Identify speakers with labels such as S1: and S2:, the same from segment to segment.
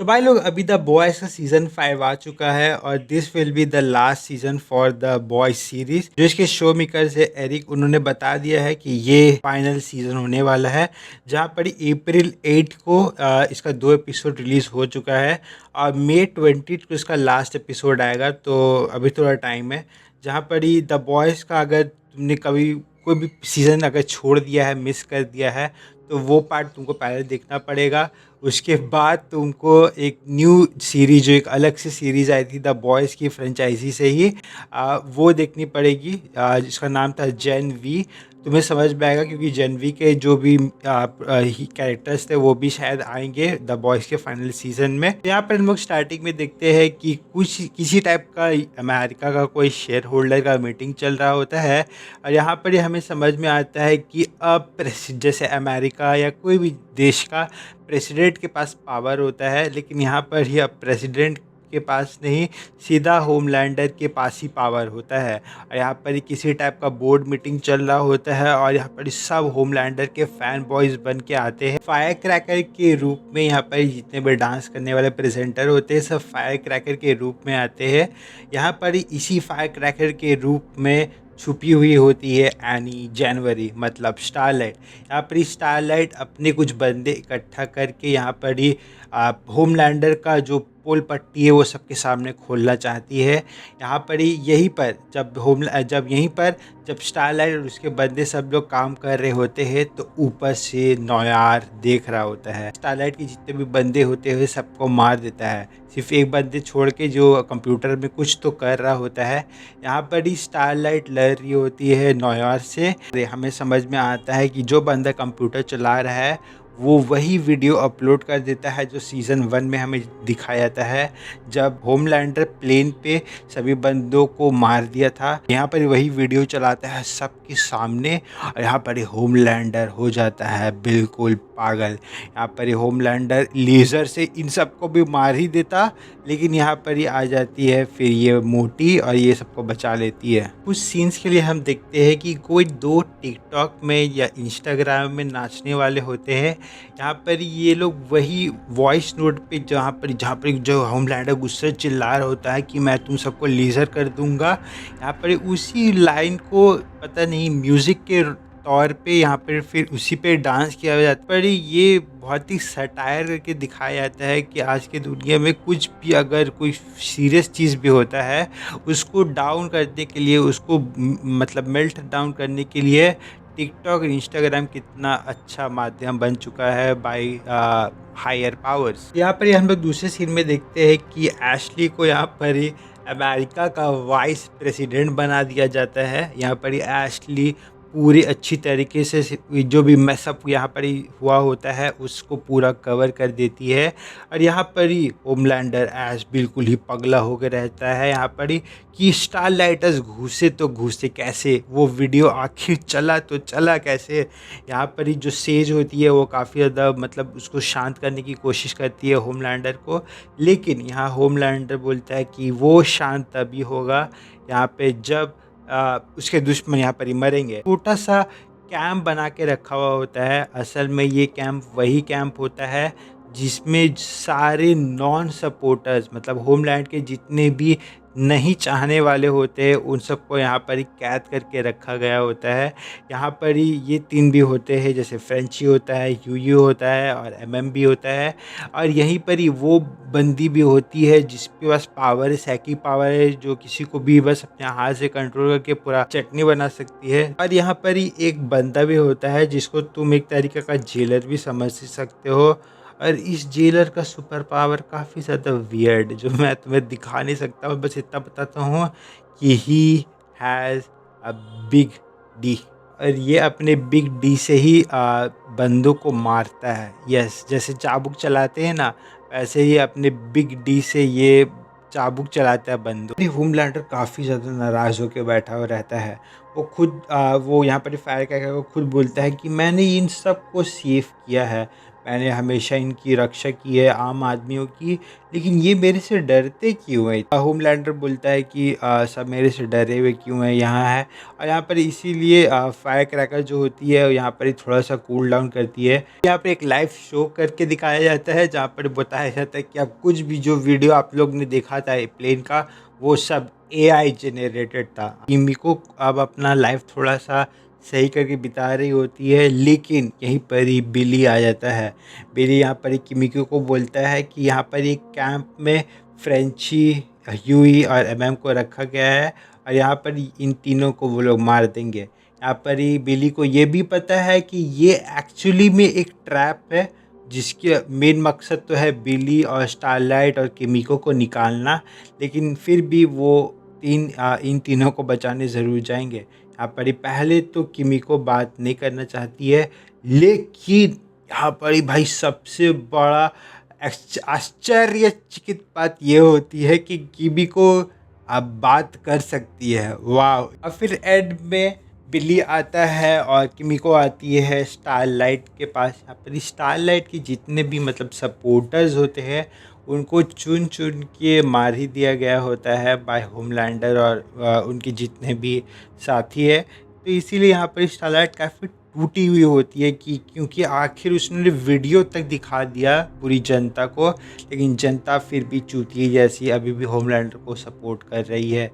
S1: तो भाई लोग अभी द बॉयज का सीजन 5 आ चुका है और this will be the last season for the boys series. जो इसके शो मेकर्स है एरिक, उन्होंने बता दिया है कि ये फाइनल सीजन होने वाला है, जहाँ पर अप्रैल 8 को इसका 2 एपिसोड रिलीज हो चुका है और मई 20 को इसका लास्ट एपिसोड आएगा। तो अभी थोड़ा टाइम है। जहाँ पर ही द बॉयज़ का अगर तुमने कभी कोई भी सीज़न अगर छोड़ दिया है, मिस कर दिया है, तो वो पार्ट तुमको पहले देखना पड़ेगा। उसके बाद तुमको एक न्यू सीरीज, जो एक अलग से सीरीज़ आई थी द बॉयज़ की फ्रेंचाइजी से ही, वो देखनी पड़ेगी, जिसका नाम था जेन वी। तुम्हें समझ में आएगा क्योंकि जेन वी के जो भी कैरेक्टर्स थे वो भी शायद आएंगे द बॉयज़ के फाइनल सीजन में। यहाँ पर हम लोग स्टार्टिंग में देखते हैं कि कुछ किसी टाइप का अमेरिका का कोई शेयर होल्डर का मीटिंग चल रहा होता है और यहाँ पर ही हमें समझ में आता है कि अब जैसे अमेरिका या कोई भी देश का प्रेसिडेंट के पास पावर होता है, लेकिन यहाँ पर ही अब प्रेसिडेंट के पास नहीं, सीधा होमलैंडर के पास ही पावर होता है। और यहाँ पर ही किसी टाइप का बोर्ड मीटिंग चल रहा होता है और यहाँ पर सब होमलैंडर के फैन बॉयज़ बन के आते हैं फायर क्रैकर के रूप में। यहाँ पर जितने भी डांस करने वाले प्रेजेंटर होते हैं सब फायर क्रैकर के रूप में आते हैं। यहाँ पर ही इसी फायर क्रैकर के रूप में छुपी हुई होती है एनी जनवरी, मतलब स्टारलाइट। यहाँ पर ही स्टारलाइट अपने कुछ बंदे इकट्ठा करके यहाँ पर ही होमलैंडर का जो पोल पट्टी है वो सबके सामने खोलना चाहती है। यहाँ पर ही यहीं पर जब स्टारलाइट और उसके बंदे सब लोग काम कर रहे होते हैं तो ऊपर से नौयार देख रहा होता है। स्टारलाइट के जितने भी बंदे होते हैं सबको मार देता है, सिर्फ एक बंदे छोड़ के जो कंप्यूटर में कुछ तो कर रहा होता है। यहाँ पर ही स्टारलाइट लड़ रही होती है नौयार से। हमें समझ में आता है कि जो बंदा कंप्यूटर चला रहा है वो वही वीडियो अपलोड कर देता है जो सीज़न 1 में हमें दिखाया जाता है, जब होमलैंडर प्लेन पे सभी बंदों को मार दिया था। यहाँ पर वही वीडियो चलाता है सबके सामने और यहाँ पर होमलैंडर हो जाता है बिल्कुल पागल। यहाँ पर होमलैंडर लेज़र से इन सबको भी मार ही देता, लेकिन यहाँ पर ही आ जाती है फिर ये मोटी और ये सबको बचा लेती है। कुछ सीन्स के लिए हम देखते हैं कि कोई दो टिकटॉक में या इंस्टाग्राम में नाचने वाले होते हैं। यहाँ पर ये लोग वही वॉइस नोट पे जहाँ पर जो होमलैंडर गुस्से चिल्ला रहा होता है कि मैं तुम सबको लेज़र कर दूंगा, यहाँ पर उसी लाइन को पता नहीं म्यूज़िक के तौर पे यहाँ पर फिर उसी पे डांस किया जाता है। पर ये बहुत ही सटायर करके दिखाया जाता है कि आज की दुनिया में कुछ भी अगर कोई सीरियस चीज़ भी होता है उसको डाउन करने के लिए, उसको मतलब मेल्ट डाउन करने के लिए टिकटॉक और इंस्टाग्राम कितना अच्छा माध्यम बन चुका है बाय हायर पावर्स। यहाँ पर हम लोग दूसरे सीन में देखते हैं कि एशली को यहाँ पर ही अमेरिका का वाइस प्रेसिडेंट बना दिया जाता है। यहाँ पर ही एशली पूरी अच्छी तरीके से जो भी मैसअप यहाँ पर ही हुआ होता है उसको पूरा कवर कर देती है। और यहाँ पर ही होमलैंडर ऐश बिल्कुल ही पगला होकर रहता है यहाँ पर ही कि स्टारलाइटर्स घुसे तो घुसे कैसे, वो वीडियो आखिर चला तो चला कैसे। यहाँ पर ही जो सेज होती है वो काफ़ी ज़्यादा मतलब उसको शांत करने की कोशिश करती है होमलैंडर को, लेकिन यहाँ होमलैंडर बोलता है कि वो शांत तभी होगा यहाँ पे जब उसके दुश्मन यहाँ पर ही मरेंगे। छोटा सा कैंप बना के रखा हुआ होता है, असल में ये कैंप वही कैंप होता है जिसमें सारे नॉन सपोर्टर्स, मतलब होमलैंड के जितने भी नहीं चाहने वाले होते हैं उन सबको यहाँ पर ही कैद करके रखा गया होता है। यहाँ पर ही ये तीन भी होते हैं, जैसे फ्रेंची होता है, यूयू होता है और एमएम भी होता है। और यहीं पर ही वो बंदी भी होती है जिसके पास पावर है, सैकी पावर है, जो किसी को भी बस अपने हाथ से कंट्रोल करके पूरा चटनी बना सकती है। और यहाँ पर ही एक बंदा भी होता है जिसको तुम एक तरीके का जेलर भी समझ सकते हो। और इस जेलर का सुपर पावर काफ़ी ज़्यादा वियर्ड, जो मैं तुम्हें दिखा नहीं सकता हूँ, बस इतना बताता हूँ कि he has a big D. और ये अपने बिग डी से ही बंदों को मारता है। यस, जैसे चाबुक चलाते हैं ना, वैसे ही अपने बिग डी से ये चाबुक चलाता है बंदों। होमलैंडर काफ़ी ज़्यादा नाराज़ होकर बैठा हुआ रहता है। वो खुद वो यहाँ पर फायर करके वो खुद बोलता है कि मैंने इन सब को सेव किया है, मैंने हमेशा इनकी रक्षा की है आम आदमियों की, लेकिन ये मेरे से डरते क्यों हैं? होमलैंडर बोलता है कि सब मेरे से डरे हुए क्यों हैं यहाँ है, और यहाँ पर इसीलिए फायर क्रैकर जो होती है यहाँ पर थोड़ा-सा कूल डाउन करती है। यहाँ पे एक लाइव शो करके दिखाया जाता है जहाँ पर बताया जाता है कि अब कुछ भी जो वीडियो आप लोग ने देखा था प्लेन का, वो सब एआई जनरेटेड था। किमिको अब अपना लाइफ थोड़ा-सा सही करके बिता रही होती है, लेकिन यहीं पर ही बिली आ जाता है। बिली यहाँ पर ही किमिको को बोलता है कि यहाँ पर एक कैंप में फ्रेंची, ह्यूई और एमएम को रखा गया है और यहाँ पर इन तीनों को वो लोग मार देंगे। यहाँ पर ही बिली को ये भी पता है कि ये एक्चुअली में एक ट्रैप है, जिसके मेन मकसद तो है बिली और स्टारलाइट और किमिको को निकालना, लेकिन फिर भी वो इन तीनों को बचाने ज़रूर जाएंगे। यहाँ पर ही पहले तो किमिको बात नहीं करना चाहती है, लेकिन यहाँ पर ही भाई सबसे बड़ा आश्चर्यचकित बात ये होती है कि किमिको अब बात कर सकती है। वाह! और फिर एंड में बिल्ली आता है और किमिको आती है स्टारलाइट के पास। यहाँ पर स्टारलाइट के जितने भी मतलब सपोर्टर्स होते हैं उनको चुन चुन के मार ही दिया गया होता है बाय होमलैंडर और उनके जितने भी साथी है। तो इसीलिए यहाँ पर स्टारलाइट काफ़ी टूटी हुई होती है कि क्योंकि आखिर उसने वीडियो तक दिखा दिया पूरी जनता को, लेकिन जनता फिर भी चूतिए जैसी अभी भी होमलैंडर को सपोर्ट कर रही है।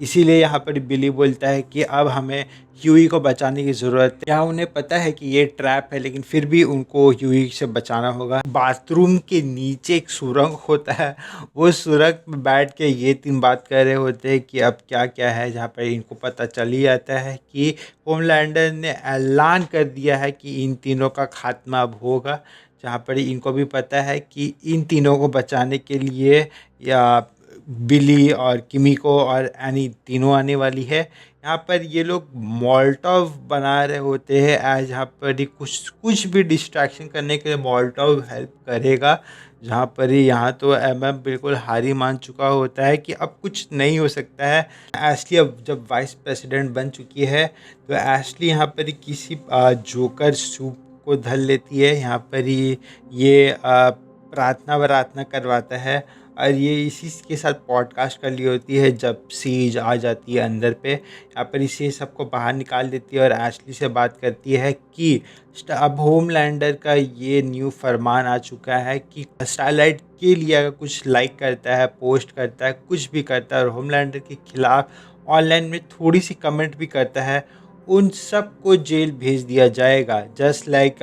S1: इसीलिए यहाँ पर बिली बोलता है कि अब हमें ह्यूई को बचाने की ज़रूरत है। यहाँ उन्हें पता है कि ये ट्रैप है, लेकिन फिर भी उनको ह्यूई से बचाना होगा। बाथरूम के नीचे एक सुरंग होता है, वो सुरंग में बैठ के ये तीन बात कर रहे होते हैं कि अब क्या क्या है। जहाँ पर इनको पता चल ही जाता है कि होमलैंडर ने ऐलान कर दिया है कि इन तीनों का खात्मा अब होगा। जहाँ पर इनको भी पता है कि इन तीनों को बचाने के लिए या बिली और किमिको और एनी तीनों आने वाली है। यहाँ पर ये लोग मोल्टोव बना रहे होते हैं एज, यहाँ पर ही कुछ भी डिस्ट्रैक्शन करने के लिए मोल्टोव हेल्प करेगा। जहाँ पर ही यहाँ तो एमएम बिल्कुल हार ही मान चुका होता है कि अब कुछ नहीं हो सकता है। एशली अब जब वाइस प्रेसिडेंट बन चुकी है तो एशली यहाँ पर ही किसी जोकर सूप को धर लेती है। यहाँ पर ही ये प्रार्थना वरार्थना करवाता है और ये इसी के साथ पॉडकास्ट कर ली होती है जब सीज आ जाती है अंदर पे। यहाँ पर इसे सबको बाहर निकाल देती है और एशली से बात करती है कि अब होमलैंडर का ये न्यू फरमान आ चुका है कि स्टारलाइट के लिए अगर कुछ लाइक करता है, पोस्ट करता है, कुछ भी करता है और होमलैंडर के खिलाफ ऑनलाइन में थोड़ी सी कमेंट भी करता है, उन सब को जेल भेज दिया जाएगा। जस्ट लाइक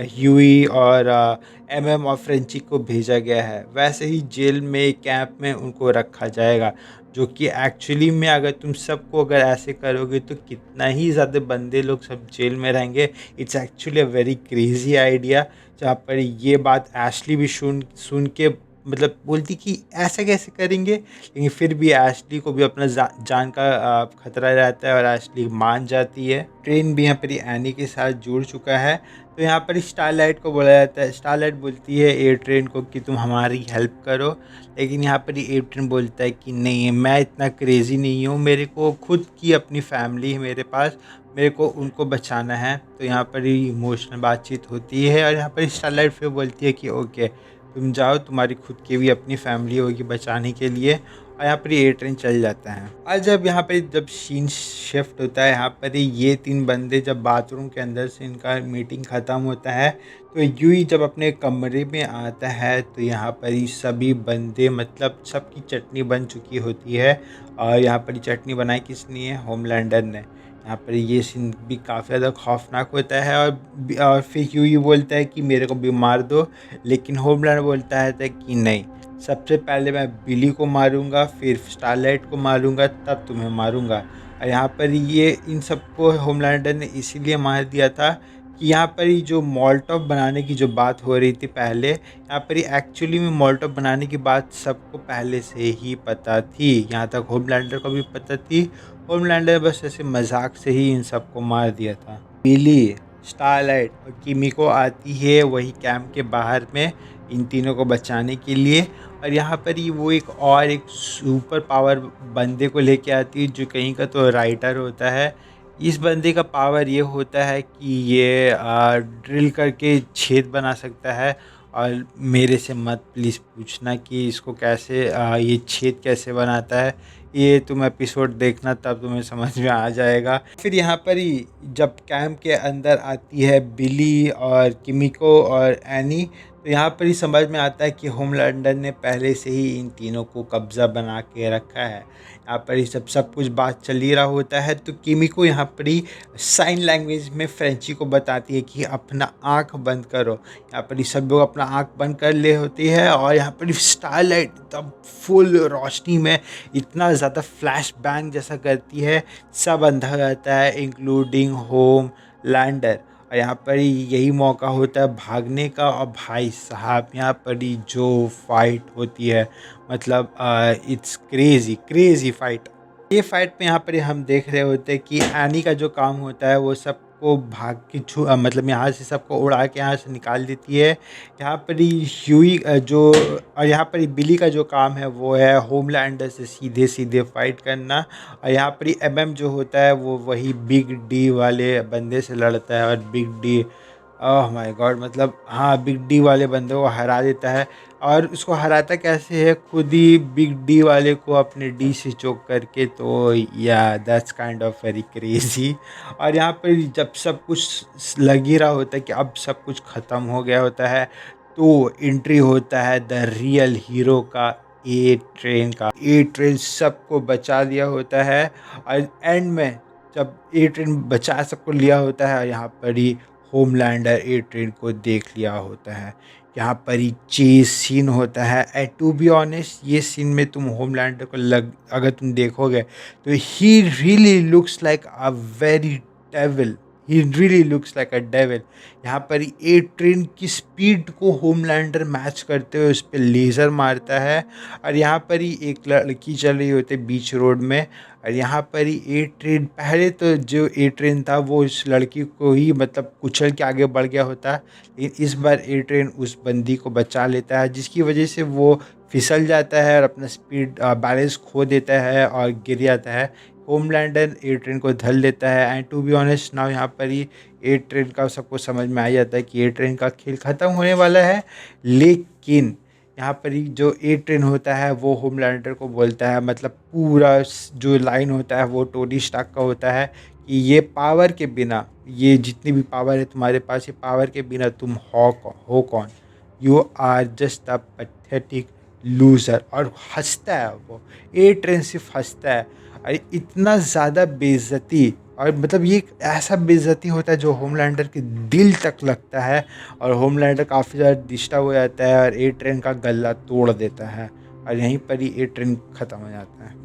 S1: ह्यूई और एमएम और फ्रेंची को भेजा गया है, वैसे ही जेल में कैंप में उनको रखा जाएगा। जो कि एक्चुअली में अगर तुम सबको अगर ऐसे करोगे तो कितना ही ज़्यादा बंदे लोग सब जेल में रहेंगे। It's actually a very crazy idea. जहाँ पर ये बात एशली भी सुन के मतलब बोलती कि ऐसा कैसे करेंगे, लेकिन फिर भी एशली को भी अपना जान का खतरा रहता है और एशली मान जाती है। ट्रेन भी यहाँ पर एनी के साथ जुड़ चुका है, तो यहाँ पर स्टारलाइट को बोला जाता है। स्टारलाइट बोलती है एयर ट्रेन को कि तुम हमारी हेल्प करो, लेकिन यहाँ पर एयर ट्रेन बोलता है कि नहीं, मैं इतना क्रेज़ी नहीं हूँ, मेरे को खुद की अपनी फैमिली है मेरे पास, मेरे को उनको बचाना है। तो यहाँ पर ही इमोशनल बातचीत होती है और यहाँ पर स्टारलाइट फिर बोलती है कि ओके तुम जाओ, तुम्हारी खुद की भी अपनी फैमिली होगी बचाने के लिए। और यहाँ पर एयर ट्रेन चल जाता है। और जब सीन शिफ्ट होता है, यहाँ पर ये तीन बंदे जब बाथरूम के अंदर से इनका मीटिंग ख़त्म होता है तो यूं ही जब अपने कमरे में आता है तो यहाँ पर ही सभी बंदे मतलब सबकी चटनी बन चुकी होती है। और यहाँ पर चटनी बनाई किसने है? होमलैंडर ने। यहाँ पर ये सीन भी काफ़ी ज़्यादा खौफनाक होता है और फिर यूं ही बोलता है कि मेरे को भी मार दो, लेकिन होमलैंडर बोलता है कि नहीं, सबसे पहले मैं बिली को मारूंगा, फिर स्टारलाइट को मारूंगा, तब तुम्हें मारूंगा। और यहाँ पर ये इन सबको होमलैंडर ने इसीलिए मार दिया था कि यहाँ पर ही जो मोल्टोव बनाने की जो बात हो रही थी पहले, यहाँ पर ही एक्चुअली में मोल्टोव बनाने की बात सबको पहले से ही पता थी। यहाँ तक होमलैंडर को भी पता थी। होमलैंडर बस ऐसे मजाक से ही इन सबको मार दिया था। बिली, स्टारलाइट और किमिको आती है वही कैंप के बाहर में इन तीनों को बचाने के लिए। और यहाँ पर ही वो एक सुपर पावर बंदे को लेके आती है जो कहीं का तो राइटर होता है। इस बंदे का पावर ये होता है कि ये ड्रिल करके छेद बना सकता है। और मेरे से मत प्लीज़ पूछना कि इसको कैसे ये छेद कैसे बनाता है। ये तुम एपिसोड देखना तब तुम्हें समझ में आ जाएगा। फिर यहाँ पर ही जब कैंप के अंदर आती है बिली और किमिको और एनी, तो यहाँ पर ही समझ में आता है कि होमलैंडर ने पहले से ही इन तीनों को कब्ज़ा बना के रखा है। यहाँ पर ही सब कुछ बात चल ही रहा होता है, तो किमिको यहाँ पर ही साइन लैंग्वेज में फ्रेंची को बताती है कि अपना आँख बंद करो। यहाँ पर ही सब लोग अपना आँख बंद कर ले होती है और यहाँ पर स्टारलाइट एकदम फुल रोशनी में इतना ज़्यादा फ्लैश बैंग जैसा करती है, सब अंधा हो जाता है इंक्लूडिंग होम लैंडर। और यहाँ पर ही यही मौका होता है भागने का। और भाई साहब यहाँ पर ही जो फाइट होती है, मतलब इट्स क्रेज़ी क्रेज़ी फाइट। ये फाइट में यहाँ पर ही हम देख रहे होते हैं कि एनी का जो काम होता है वो सबको भाग के मतलब यहाँ से सबको उड़ा के यहाँ से निकाल देती है। यहाँ पर ही ह्यूई जो और यहाँ पर ही बिली का जो काम है वो है होमलैंडर से सीधे सीधे फाइट करना। और यहाँ पर ही एमएम जो होता है वो वही बिग डी वाले बंदे से लड़ता है। और big D, oh my God, मतलब हाँ, बिग डी वाले बंदे को हरा देता है। और उसको हराता कैसे है, खुद ही बिग डी वाले को अपने डी से चोक करके। तो या that's kind of very crazy. और यहाँ पर जब सब कुछ लग ही रहा होता है कि अब सब कुछ ख़त्म हो गया होता है, तो एंट्री होता है द रियल हीरो का, ए ट्रेन का। ए ट्रेन सबको बचा दिया होता है। और एंड में जब ए ट्रेन बचा सबको लिया होता है, यहाँ पर ही होमलैंडर ए ट्रेन को देख लिया होता है। यहाँ पर ही चेस सीन होता है। एंड टू बी ऑनेस्ट, ये सीन में तुम होमलैंडर को अगर तुम देखोगे तो he really looks like a very devil. He really looks like a devil. यहाँ पर ए ट्रेन की स्पीड को होमलैंडर मैच करते हुए उस पर लेज़र मारता है। और यहाँ पर ही एक लड़की चल रही होती है बीच रोड में। और यहाँ पर ही ए ट्रेन, पहले तो जो ए ट्रेन था वो इस लड़की को ही मतलब कुचल के आगे बढ़ गया होता है, लेकिन इस बार ए ट्रेन उस बंदी को बचा लेता है, जिसकी वजह से वो फिसल जाता है और अपना स्पीड बैलेंस खो देता है और गिर जाता है। होमलैंडर ए ट्रेन को धर लेता है। And to be honest now, यहाँ पर ही ए ट्रेन का सबको समझ में आ जाता है कि ए ट्रेन का खेल ख़त्म होने वाला है। लेकिन यहाँ पर ही जो ए ट्रेन होता है वो होमलैंडर को बोलता है, मतलब पूरा जो लाइन होता है वो टोनी स्टार्क का होता है कि ये पावर के बिना, ये जितनी भी पावर है तुम्हारे पास, ये पावर के बिना तुम हो कौन, you are just a pathetic loser. और हंसता है वो, ए ट्रेन सिर्फ हंसता है। और इतना ज़्यादा बेइज्जती, और मतलब ये एक ऐसा बेइज्जती होता है जो होमलैंडर के दिल तक लगता है। और होमलैंडर काफ़ी ज़्यादा डिस्टर्ब हो जाता है और ए ट्रेन का गला तोड़ देता है। और यहीं पर ही ए ट्रेन ख़त्म हो जाता है।